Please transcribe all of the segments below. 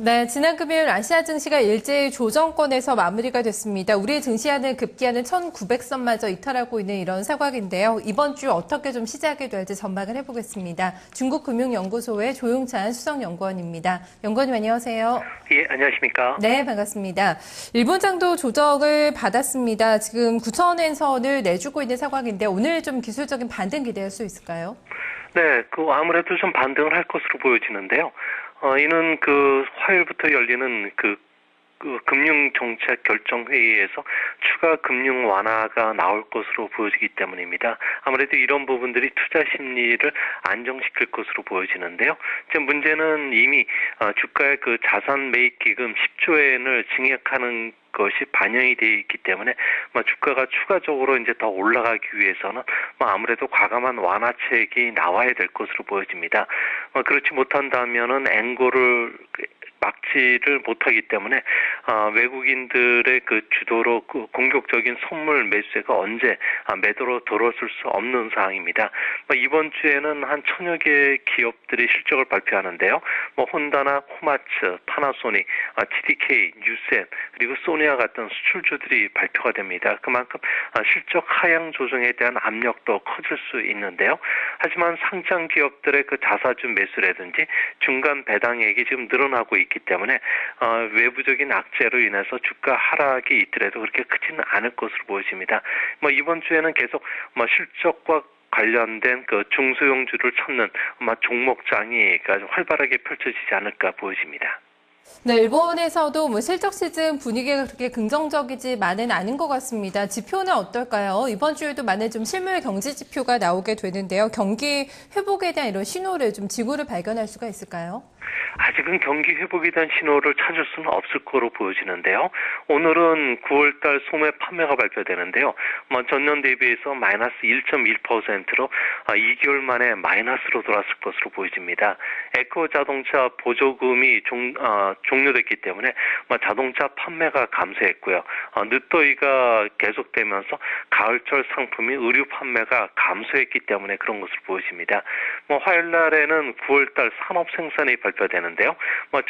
네, 지난 금요일 아시아 증시가 일제히 조정권에서 마무리가 됐습니다. 우리 증시하는 급기야는 1,900선마저 이탈하고 있는 이런 상황인데요. 이번 주 어떻게 좀 시작이 될지 전망을 해보겠습니다. 중국금융연구소의 조용찬 수석연구원입니다. 연구원님 안녕하세요. 예, 안녕하십니까? 네, 반갑습니다. 일본장도 조정을 받았습니다. 지금 9,000엔선을 내주고 있는 상황인데 오늘 좀 기술적인 반등 기대할 수 있을까요? 네, 아무래도 좀 반등을 할 것으로 보여지는데요. 이는 화요일부터 열리는 금융정책결정회의에서 추가 금융 완화가 나올 것으로 보여지기 때문입니다. 아무래도 이런 부분들이 투자 심리를 안정시킬 것으로 보여지는데요. 지금 문제는 이미 주가의 자산 매입 기금 10조엔을 증액하는 것이 반영이 되어 있기 때문에 주가가 추가적으로 이제 더 올라가기 위해서는 아무래도 과감한 완화책이 나와야 될 것으로 보여집니다. 그렇지 못한다면은 엔고를 막지를 못하기 때문에 외국인들의 주도로 공격적인 선물 매수세가 언제 매도로 들어설 수 없는 상황입니다. 이번 주에는 한 1,000여 개의 기업들이 실적을 발표하는데요. 혼다나 코마츠, 파나소닉, TDK, 뉴센 그리고 소니와 같은 수출주들이 발표가 됩니다. 그만큼 실적 하향 조정에 대한 압력도 커질 수 있는데요. 하지만 상장 기업들의 자사주 매수라든지 중간 배당액이 지금 늘어나고 있기 때문에 외부적인 악재로 인해서 주가 하락이 있더라도 그렇게 크지는 않을 것으로 보여집니다. 이번 주에는 계속 실적과 관련된 중소형주를 찾는 종목장이 활발하게 펼쳐지지 않을까 보여집니다. 네, 일본에서도 실적 시즌 분위기가 그렇게 긍정적이지만은 않은 것 같습니다. 지표는 어떨까요? 이번 주에도 많은 좀 실물 경제 지표가 나오게 되는데요. 경기 회복에 대한 이런 신호를 좀 징후를 발견할 수가 있을까요? 아직은 경기 회복에 대한 신호를 찾을 수는 없을 거로 보여지는데요. 오늘은 9월달 소매 판매가 발표되는데요. 전년 대비해서 마이너스 1.1%로 2개월 만에 마이너스로 돌아설 것으로 보여집니다. 에코 자동차 보조금이 종료됐기 때문에 자동차 판매가 감소했고요. 늦더위가 계속되면서 가을철 상품인 의류 판매가 감소했기 때문에 그런 것으로 보여집니다. 화요일 날에는 9월달 산업 생산이 발표되는데요.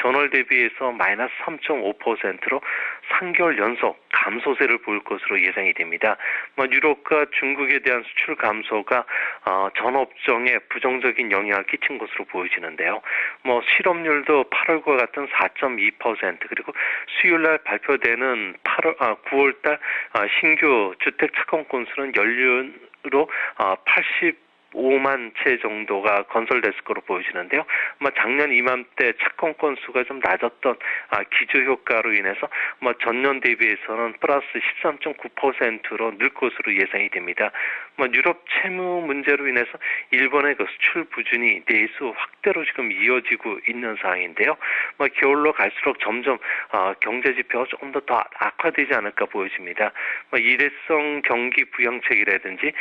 전월 대비해서 마이너스 3.5%로 3개월 연속 감소세를 보일 것으로 예상이 됩니다. 유럽과 중국에 대한 수출 감소가 전 업종에 부정적인 영향을 끼친 것으로 보여지는데요. 실업률도 8월과 같은 4.2% 그리고 수요일날 발표되는 9월달 신규 주택 착공 건수는 연륜으로 85만 채 정도가 건설됐을 것으로 보여지는데요. 작년 이맘때 착공 건수가 좀 낮았던 기저 효과로 인해서 전년 대비해서는 플러스 13.9%로 늘 것으로 예상이 됩니다. 유럽 채무 문제로 인해서 일본의 수출 부진이 내수 확대로 지금 이어지고 있는 상황인데요. 겨울로 갈수록 점점 경제 지표가 조금 더 악화되지 않을까 보여집니다. 일회성 경기 부양책이라든지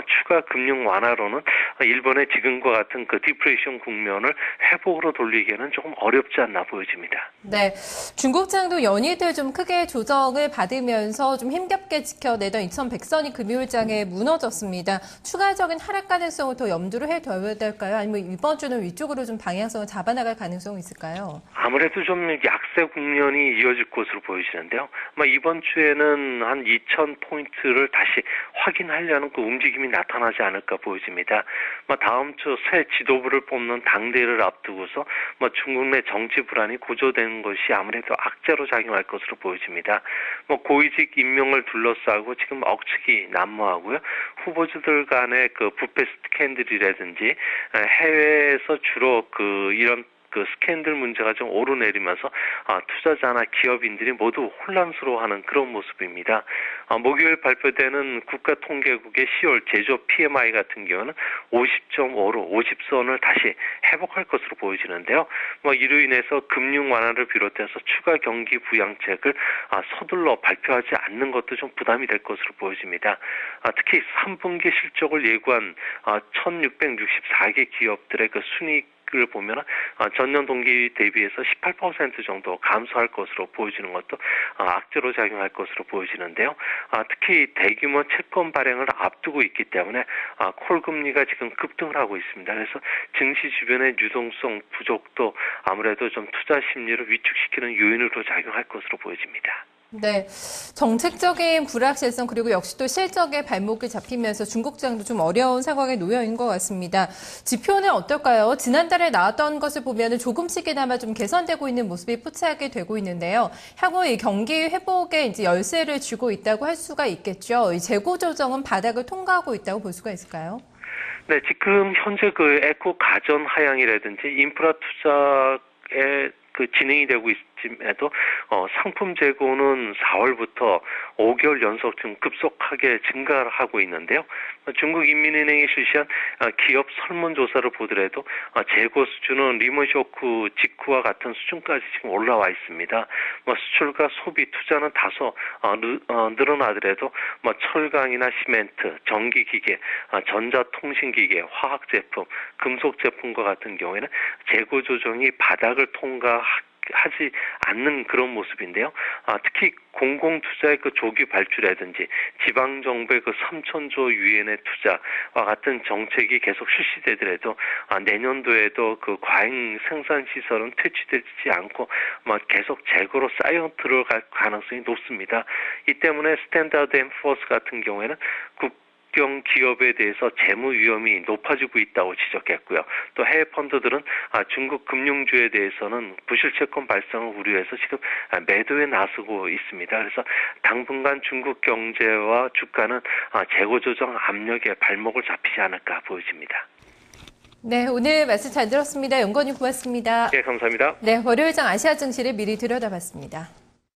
추가 금융 완화로는 일본의 지금과 같은 디프레이션 국면을 회복으로 돌리기에는 조금 어렵지 않나 보여집니다. 네, 중국장도 연이들 좀 크게 조정을 받으면서 좀 힘겹게 지켜내던 2,100선이 금요일장에 무너졌습니다. 추가적인 하락 가능성을 더 염두를 해둬야 될까요? 아니면 이번 주는 위쪽으로 좀 방향성을 잡아나갈 가능성이 있을까요? 아무래도 좀 약세 국면이 이어질 것으로 보여지는데요. 이번 주에는 한 2,000포인트를 다시 확인하려는 움직임이 나타나지 않을까 보여집니다. 다음 주 새 지도부를 뽑는 당대회를 앞두고서 중국 내 정치 불안이 고조되는 것이 아무래도 악재로 작용할 것으로 보여집니다. 고위직 임명을 둘러싸고 지금 억측이 난무하고요. 후보자들 간의 부패 스캔들이라든지 해외에서 주로 이런 스캔들 문제가 좀 오르내리면서 투자자나 기업인들이 모두 혼란스러워하는 그런 모습입니다. 목요일 발표되는 국가통계국의 10월 제조업 PMI 같은 경우는 50.5로 50선을 다시 회복할 것으로 보여지는데요. 이로 인해서 금융 완화를 비롯해서 추가 경기 부양책을 서둘러 발표하지 않는 것도 좀 부담이 될 것으로 보여집니다. 특히 3분기 실적을 예고한 1,664개 기업들의 순이익 를 보면 전년 동기 대비해서 18% 정도 감소할 것으로 보여지는 것도 악재로 작용할 것으로 보여지는데요. 특히 대규모 채권 발행을 앞두고 있기 때문에 콜 금리가 지금 급등을 하고 있습니다. 그래서 증시 주변의 유동성 부족도 아무래도 좀 투자 심리를 위축시키는 요인으로 작용할 것으로 보여집니다. 네, 정책적인 불확실성 그리고 역시 또 실적의 발목이 잡히면서 중국장도 좀 어려운 상황에 놓여 있는 것 같습니다. 지표는 어떨까요? 지난달에 나왔던 것을 보면 조금씩이나마 좀 개선되고 있는 모습이 포착이 되고 있는데요. 향후 이 경기 회복에 이제 열쇠를 쥐고 있다고 할 수가 있겠죠. 이 재고 조정은 바닥을 통과하고 있다고 볼 수가 있을까요? 네, 지금 현재 그 에코 가전 하향이라든지 인프라 투자에 진행이 되고 있음에도 상품 재고는 4월부터 5개월 연속 좀 급속하게 증가를 하고 있는데요. 중국 인민은행이 실시한 기업 설문조사를 보더라도 재고 수준은 리먼 쇼크 직후와 같은 수준까지 지금 올라와 있습니다. 수출과 소비 투자는 다소 늘어나더라도 철강이나 시멘트, 전기기계, 전자통신기계, 화학제품, 금속제품과 같은 경우에는 재고 조정이 바닥을 통과하지 않는 그런 모습인데요. 특히 공공투자의 그 조기 발주라든지 지방정부의 그 3천조 유엔의 투자와 같은 정책이 계속 실시되더라도 내년도에도 그 과잉 생산 시설은 퇴치되지 않고 계속 재고로 쌓여 들어갈 가능성이 높습니다. 이 때문에 스탠다드 앤 포어스 같은 경우에는 국경 기업에 대해서 재무 위험이 높아지고 있다고 지적했고요. 또 해외 펀드들은 중국 금융주에 대해서는 부실 채권 발생을 우려해서 지금 매도에 나서고 있습니다. 그래서 당분간 중국 경제와 주가는 재고 조정 압력에 발목을 잡히지 않을까 보여집니다. 네, 오늘 말씀 잘 들었습니다. 연구원님 고맙습니다. 네, 감사합니다. 네, 월요일장 아시아 증시를 미리 들여다봤습니다.